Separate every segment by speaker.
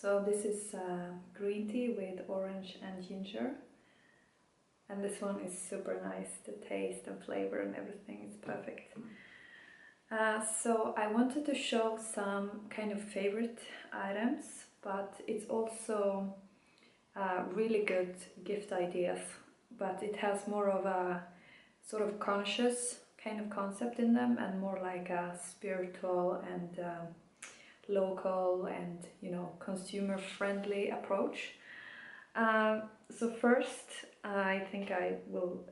Speaker 1: So this is green tea with orange and ginger, and this one is super nice. The taste and flavor and everything is perfect. So I wanted to show some kind of favorite items, but it's also really good gift ideas, but it has more of a sort of conscious kind of concept in them, and more like a spiritual and local and, you know, consumer friendly approach. So first I think I will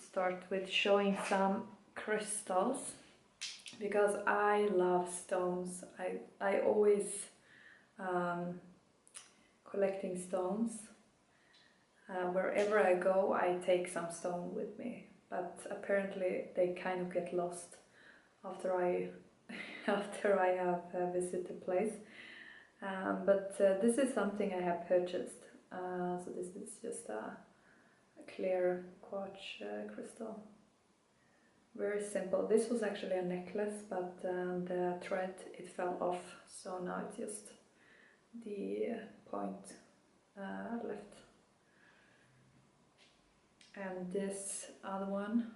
Speaker 1: start with showing some crystals, because I love stones. I always collecting stones. Wherever I go I take some stone with me, but apparently they kind of get lost after I after I have visited the place. But this is something I have purchased. So this is just a clear quartz crystal. Very simple. This was actually a necklace, but the thread, it fell off, so now it's just the point left. And this other one,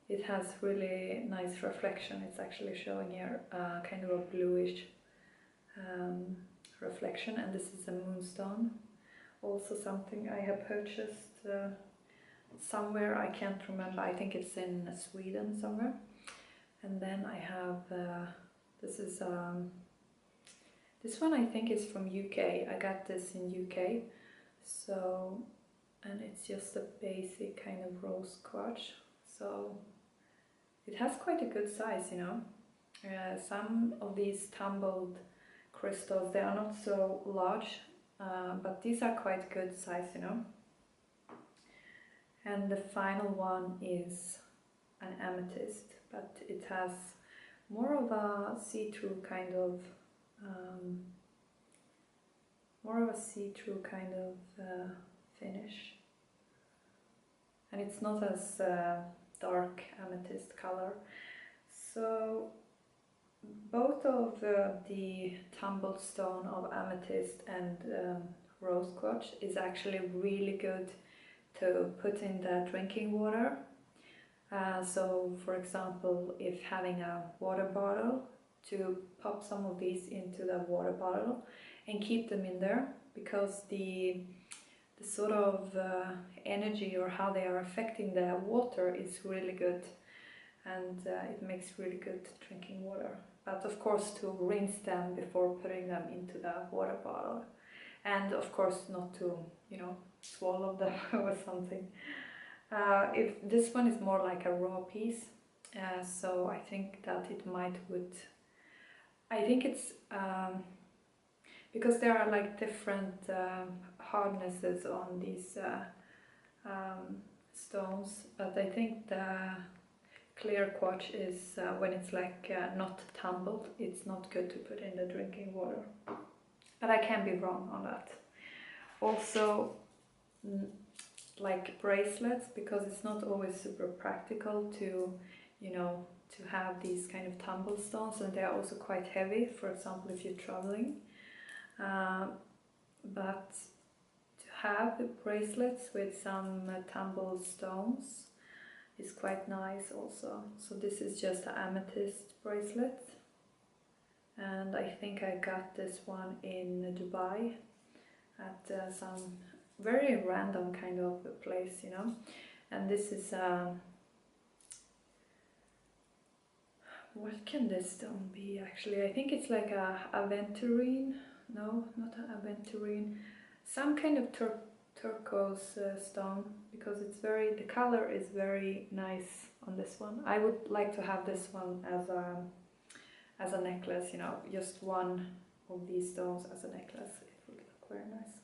Speaker 1: it has really nice reflection. It's actually showing here kind of a bluish reflection, and this is a moonstone. Also something I have purchased somewhere, I can't remember, I think it's in Sweden somewhere. And then I have, this is, this one I think is from UK, I got this in UK. So, and it's just a basic kind of rose quartz, so it has quite a good size, you know. Some of these tumbled crystals, they are not so large, but these are quite good size, you know. And the final one is an amethyst, but it has more of a see-through kind of finish, and it's not as dark amethyst color. So both of the tumbled stone of amethyst and rose quartz is actually really good to put in the drinking water. So for example, if having a water bottle, to pop some of these into the water bottle and keep them in there, because the sort of energy or how they are affecting the water is really good, and it makes really good drinking water. But of course to rinse them before putting them into the water bottle, and of course not to, you know, swallow them or something. If this one is more like a raw piece, so I think that it might would, I think it's because there are like different hardnesses on these stones, but I think the clear quartz is when it's like not tumbled, it's not good to put in the drinking water, but I can be wrong on that. Also like bracelets, because it's not always super practical to, you know, to have these kind of tumble stones, and they are also quite heavy, for example if you're traveling. But to have the bracelets with some tumble stones is quite nice also. So this is just an amethyst bracelet, and I think I got this one in Dubai at some very random kind of place, you know. And this is what can this stone be actually? I think it's like a aventurine. No, not an aventurine. Some kind of turquoise stone, because it's very, the color is very nice on this one. I would like to have this one as a necklace, you know, just one of these stones as a necklace. It would look very nice.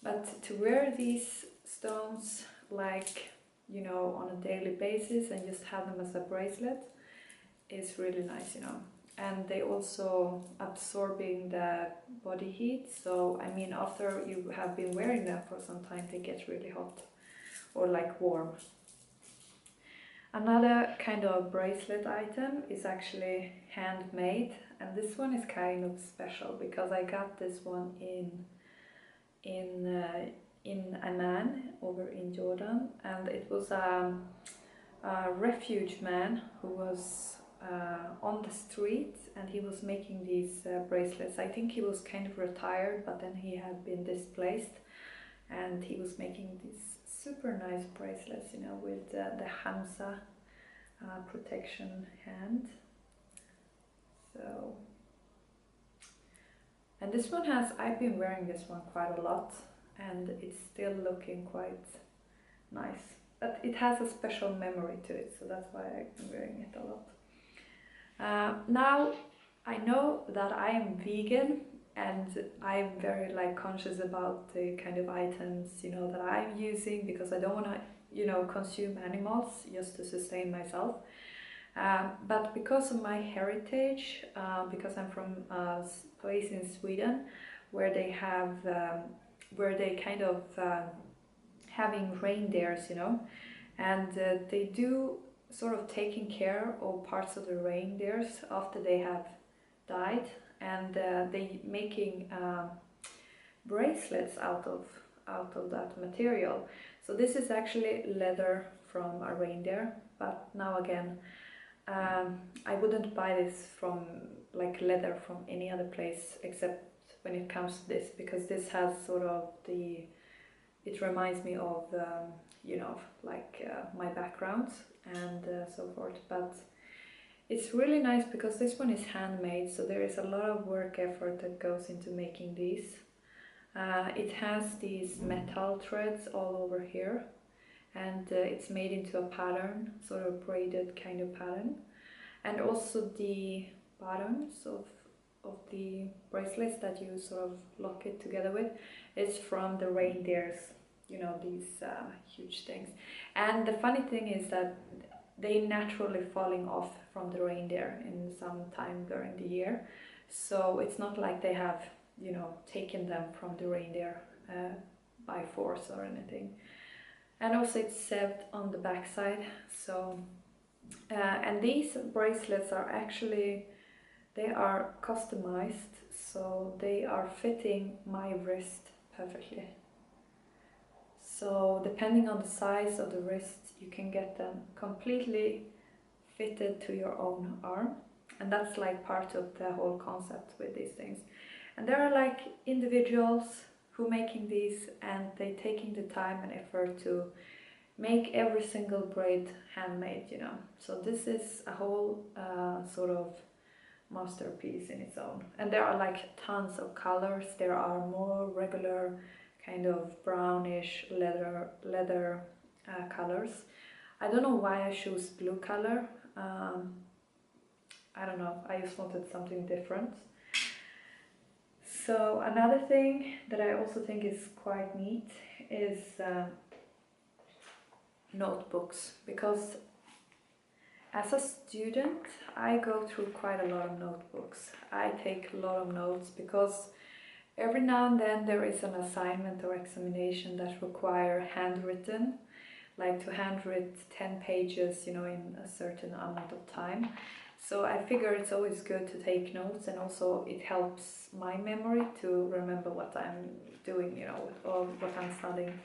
Speaker 1: But to wear these stones like, you know, on a daily basis and just have them as a bracelet is really nice, you know. And they also absorbing the body heat, so I mean after you have been wearing them for some time they get really hot or like warm. Another kind of bracelet item is actually handmade, and this one is kind of special because I got this one in Amman over in Jordan, and it was a refuge man who was on the street, and he was making these bracelets. I think he was kind of retired, but then he had been displaced, and he was making these super nice bracelets, you know, with the Hamza protection hand. So, and this one has, I've been wearing this one quite a lot, and it's still looking quite nice. But it has a special memory to it, so that's why I've been wearing it a lot. Now, I know that I am vegan, and I'm very like conscious about the kind of items, you know, that I'm using, because I don't want to, you know, consume animals just to sustain myself. But because of my heritage, because I'm from a place in Sweden where they have, where they kind of having reindeers, you know, and they do sort of taking care of parts of the reindeers after they have died, and they making bracelets out of that material. So this is actually leather from a reindeer, but now again, I wouldn't buy this from like leather from any other place except when it comes to this, because this has sort of the, it reminds me of you know, like my background and so forth. But it's really nice because this one is handmade, so there is a lot of work effort that goes into making these. It has these metal threads all over here, and it's made into a pattern, sort of braided kind of pattern. And also the bottoms of the bracelets that you sort of lock it together with is from the reindeers, you know, these huge things. And the funny thing is that they naturally falling off from the reindeer in some time during the year. So it's not like they have, you know, taken them from the reindeer by force or anything. And also it's sewed on the back side. So, and these bracelets are actually, they are customized, so they are fitting my wrist perfectly. So depending on the size of the wrist, you can get them completely fitted to your own arm. And that's like part of the whole concept with these things. And there are like individuals who making these, and they taking the time and effort to make every single braid handmade, you know. So this is a whole sort of masterpiece in its own. And there are like tons of colors. There are more regular kind of brownish leather colors. I don't know why I chose blue color. I don't know, I just wanted something different. So another thing that I also think is quite neat is notebooks, because as a student I go through quite a lot of notebooks. I take a lot of notes because every now and then there is an assignment or examination that require handwritten, like to handwrite 10 pages, you know, in a certain amount of time. So I figure it's always good to take notes, and also it helps my memory to remember what I'm doing, you know, or what I'm studying.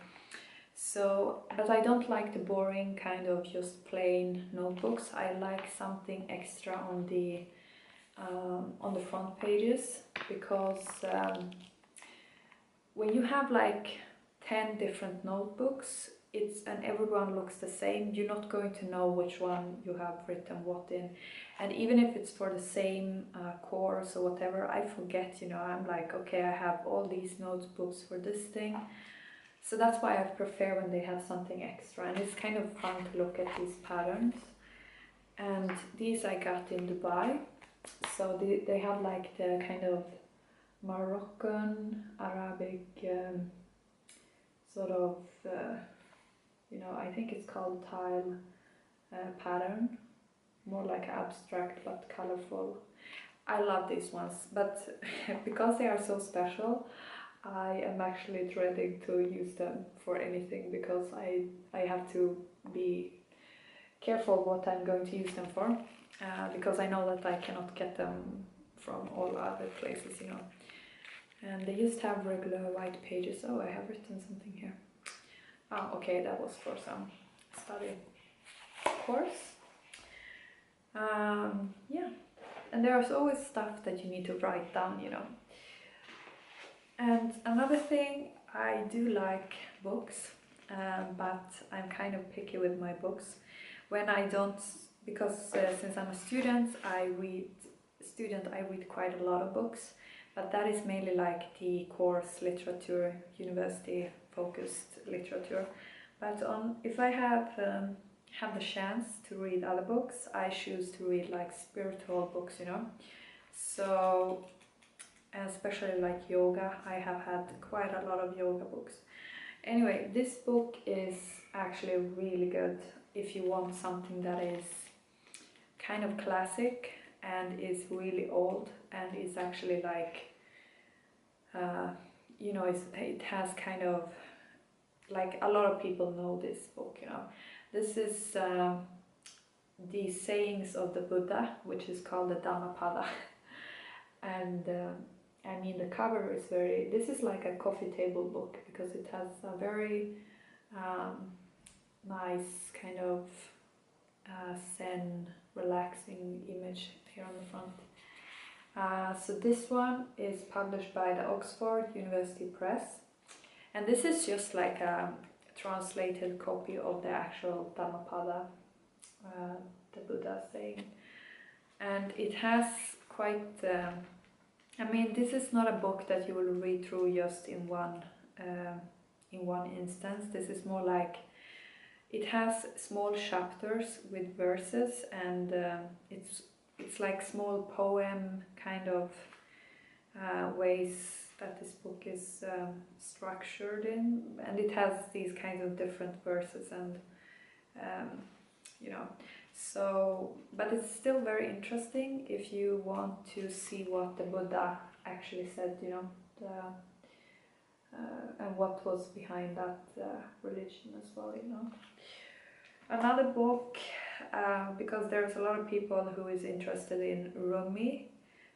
Speaker 1: So, but I don't like the boring kind of just plain notebooks. I like something extra on the front pages, because when you have like 10 different notebooks, and everyone looks the same, you're not going to know which one you have written what in. And even if it's for the same course or whatever, I forget, you know, I'm like, okay, I have all these notebooks for this thing. So that's why I prefer when they have something extra, and it's kind of fun to look at these patterns. And these I got in Dubai, so they have like the kind of Moroccan, Arabic sort of, you know, I think it's called tile pattern, more like abstract but colorful. I love these ones, but because they are so special, I am actually dreading to use them for anything, because I have to be careful what I'm going to use them for, because I know that I cannot get them from all other places, you know. And they just have regular white pages. Oh, I have written something here. Oh, okay, that was for some study course. Yeah, and there's always stuff that you need to write down, you know. And another thing, I do like books, but I'm kind of picky with my books. When I don't, because since I'm a student, I read quite a lot of books, but that is mainly like the course literature, university focused literature. But if I have the chance to read other books, I choose to read like spiritual books, you know. So, especially like yoga, I have had quite a lot of yoga books. Anyway, this book is actually really good if you want something that is kind of classic and is really old and is actually like, you know, it has kind of, like a lot of people know this book, you know. This is the sayings of the Buddha, which is called the Dhammapada. And I mean, the cover is this is like a coffee table book because it has a very nice kind of zen, relaxing image here on the front. So this one is published by the Oxford University Press, and this is just like a translated copy of the actual Dhammapada, the Buddha saying, and it has quite. I mean, this is not a book that you will read through just in one instance. This is more like, it has small chapters with verses, and it's like small poem kind of ways that this book is structured in, and it has these kinds of different verses, and you know. So, but it's still very interesting if you want to see what the Buddha actually said, you know, and what was behind that religion as well, you know. Another book, because there's a lot of people who is interested in Rumi,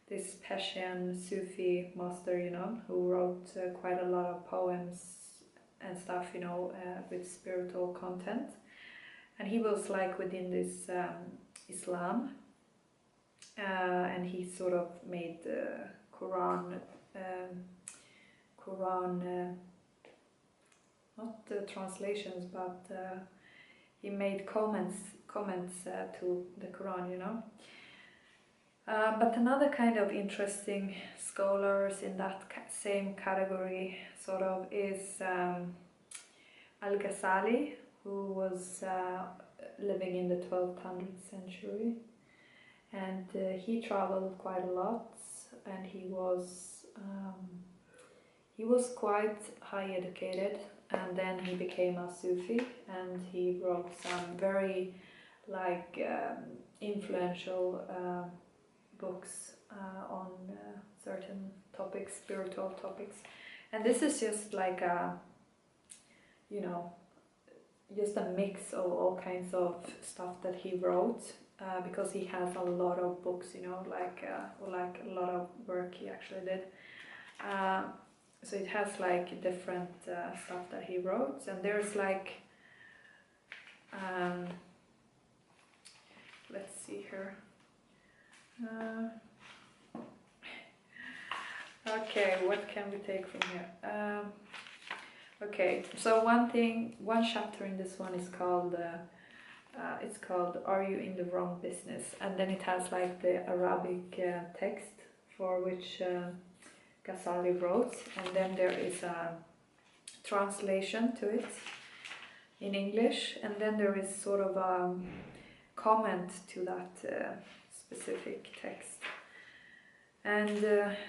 Speaker 1: this Persian Sufi master, you know, who wrote quite a lot of poems and stuff, you know, with spiritual content. And he was like within this Islam, and he sort of made Quran, not the translations, but he made comments to the Quran, you know. But another kind of interesting scholars in that same category sort of is Ghazali, who was living in the 1200th century, and he traveled quite a lot, and he was quite high educated, and then he became a Sufi, and he wrote some very like influential books on certain topics, spiritual topics. And this is just like a, you know, just a mix of all kinds of stuff that he wrote, because he has a lot of books, you know, like a lot of work he actually did. So it has like different stuff that he wrote, and there's like, let's see here. Okay, what can we take from here? Okay, so one chapter in this one is called, it's called "Are You in the Wrong Business?" And then it has like the Arabic text for which Ghazali wrote, and then there is a translation to it in English, and then there is sort of a comment to that specific text. And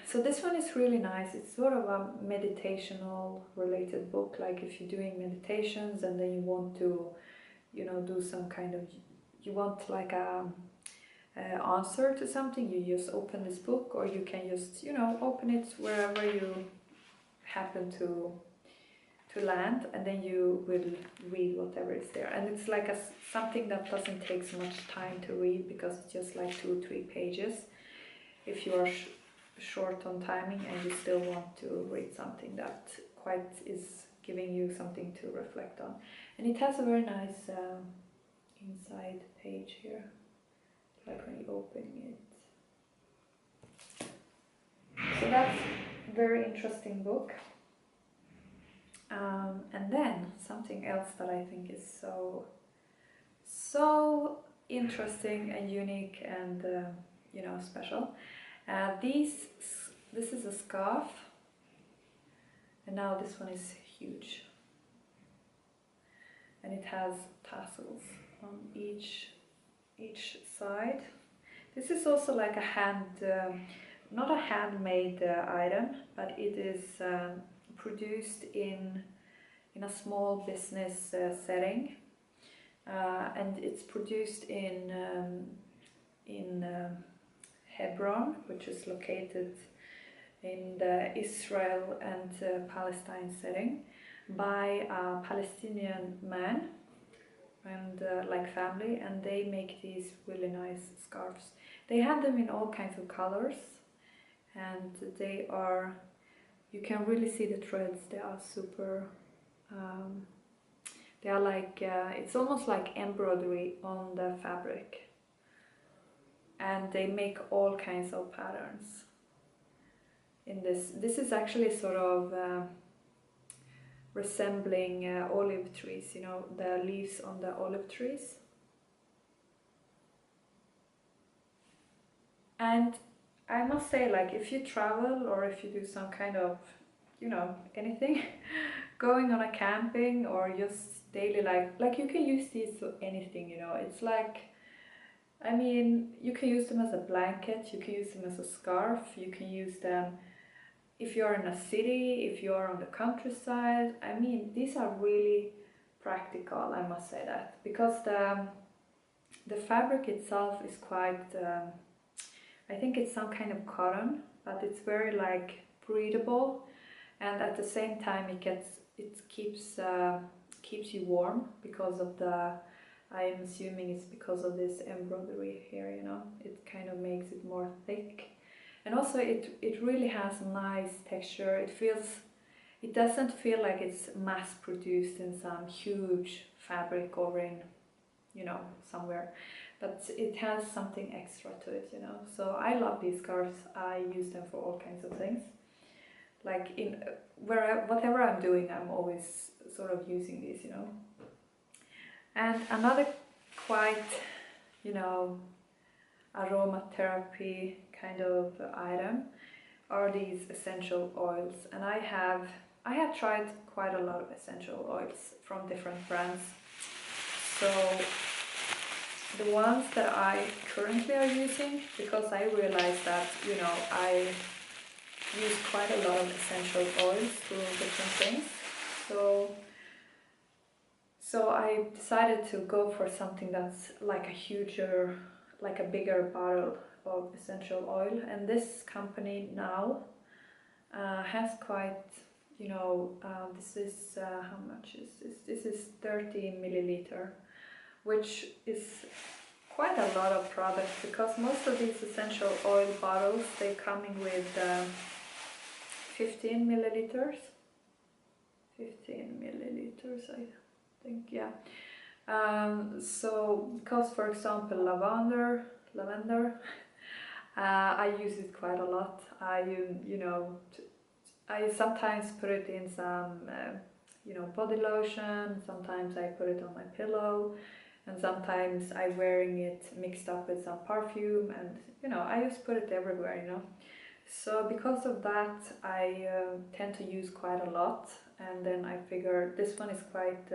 Speaker 1: so this one is really nice. It's sort of a meditational related book, like if you're doing meditations and then you want to, you know, do some kind of, you want like a answer to something, you just open this book, or you can just, you know, open it wherever you happen to land, and then you will read whatever is there. And it's like something that doesn't take so much time to read, because it's just like 2 or 3 pages. if you are short on timing and you still want to read something that quite is giving you something to reflect on. And it has a very nice inside page here, like when you open it. So that's a very interesting book. And then something else that I think is so interesting and unique and you know, special. This is a scarf, and now this one is huge, and it has tassels on each side. This is also like a not a handmade item, but it is produced in a small business setting, and it's produced in Hebron, which is located in the Israel and Palestine setting, by a Palestinian man and like family, and they make these really nice scarves. They have them in all kinds of colors, and they are, you can really see the threads. They are super, they are like, it's almost like embroidery on the fabric. And they make all kinds of patterns in this. This is actually sort of resembling olive trees, you know, the leaves on the olive trees. And I must say, like, if you travel or if you do some kind of, you know, anything, going on a camping or just daily life, like, you can use these for anything, you know. It's like, I mean, you can use them as a blanket, you can use them as a scarf, you can use them if you're in a city, if you're on the countryside. I mean, these are really practical, I must say that, because the fabric itself is quite, I think it's some kind of cotton, but it's very like breathable, and at the same time it keeps you warm because of the, I am assuming it's because of this embroidery here, you know, it kind of makes it more thick. And also it really has a nice texture. It doesn't feel like it's mass produced in some huge fabric or in, you know, somewhere, but it has something extra to it, you know. So I love these scarves. I use them for all kinds of things. Like in whatever I'm doing, I'm always sort of using these, you know. And another quite, you know, aromatherapy kind of item are these essential oils. And I have tried quite a lot of essential oils from different brands. So the ones that I currently are using, because I realized that, you know, I use quite a lot of essential oils for different things. So I decided to go for something that's like a bigger bottle of essential oil. And this company now has quite, you know, this is, how much is this? This is 30 milliliter, which is quite a lot of product, because most of these essential oil bottles, they come in with 15 milliliters. 15 milliliters, I think, yeah. So, because for example, lavender, I use it quite a lot. You know, I sometimes put it in some, you know, body lotion. Sometimes I put it on my pillow, and sometimes I'm wearing it mixed up with some perfume, and you know, I just put it everywhere, you know. So because of that, I tend to use quite a lot, and then I figure this one is quite,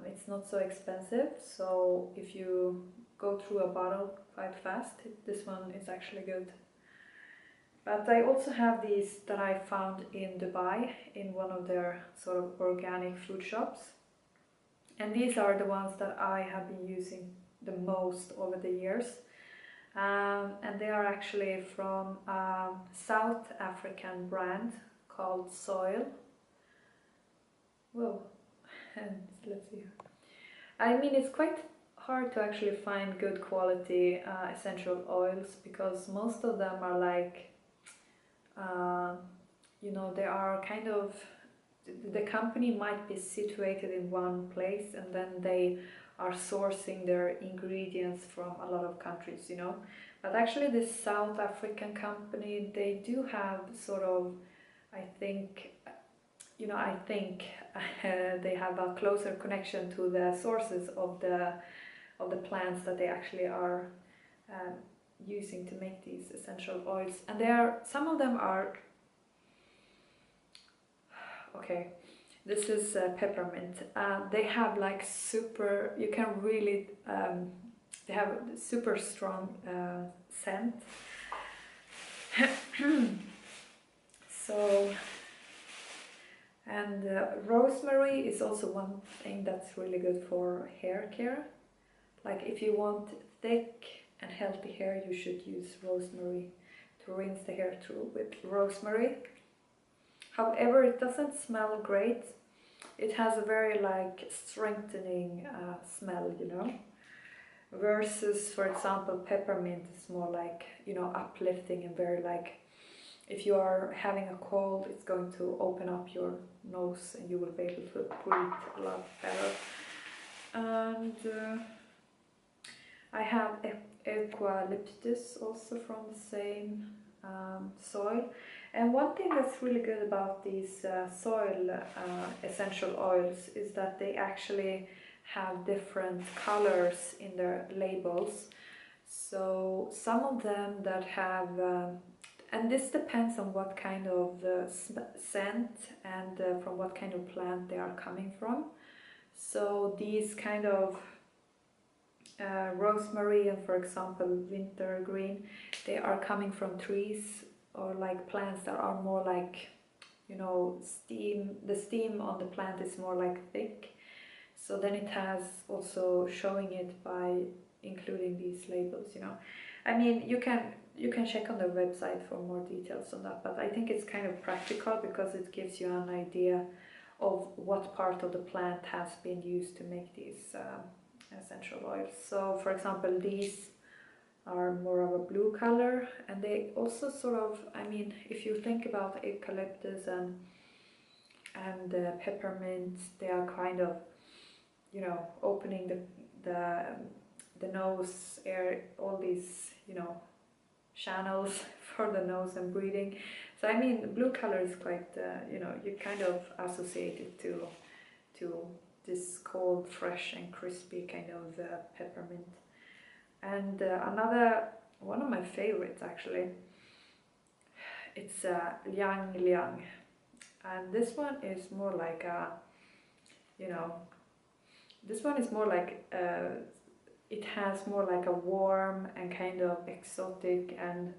Speaker 1: it's not so expensive, so if you go through a bottle quite fast, this one is actually good. But I also have these that I found in Dubai in one of their sort of organic food shops, and these are the ones that I have been using the most over the years. And they are actually from a South African brand called Soil. Whoa, and let's see. I mean, it's quite hard to actually find good quality essential oils, because most of them are like, you know, they are kind of, the company might be situated in one place and then they are sourcing their ingredients from a lot of countries, you know. But actually this South African company, they do have sort of, I think, you know, I think they have a closer connection to the sources of the plants that they actually are using to make these essential oils. And some of them are, okay, this is peppermint. They have like super, you can really, they have super strong scent. So, and rosemary is also one thing that's really good for hair care. Like if you want thick and healthy hair, you should use rosemary to rinse the hair through with rosemary. However, it doesn't smell great. It has a very like strengthening smell, you know. Versus, for example, peppermint is more like, you know, uplifting and very like, if you are having a cold, it's going to open up your nose and you will be able to breathe a lot better. And I have eucalyptus also from the same soil. And one thing that's really good about these soil essential oils is that they actually have different colors in their labels. So some of them that have, and this depends on what kind of scent and from what kind of plant they are coming from. So these kind of rosemary and, for example, wintergreen, they are coming from trees or like plants that are more like, you know, the steam on the plant is more like thick. So then it has also showing it by including these labels, you know. I mean, you can check on the website for more details on that, but I think it's kind of practical because it gives you an idea of what part of the plant has been used to make these essential oils. So for example, these are more of a blue color, and they also sort of, I mean, if you think about eucalyptus and peppermint, they are kind of, you know, opening the nose air, all these, you know, channels for the nose and breathing. So I mean, the blue color is quite, you know, you kind of associate it to this cold, fresh and crispy kind of peppermint. And another one of my favorites actually, it's ylang, and this one is more like a, you know, this one is more like it has more like a warm and kind of exotic and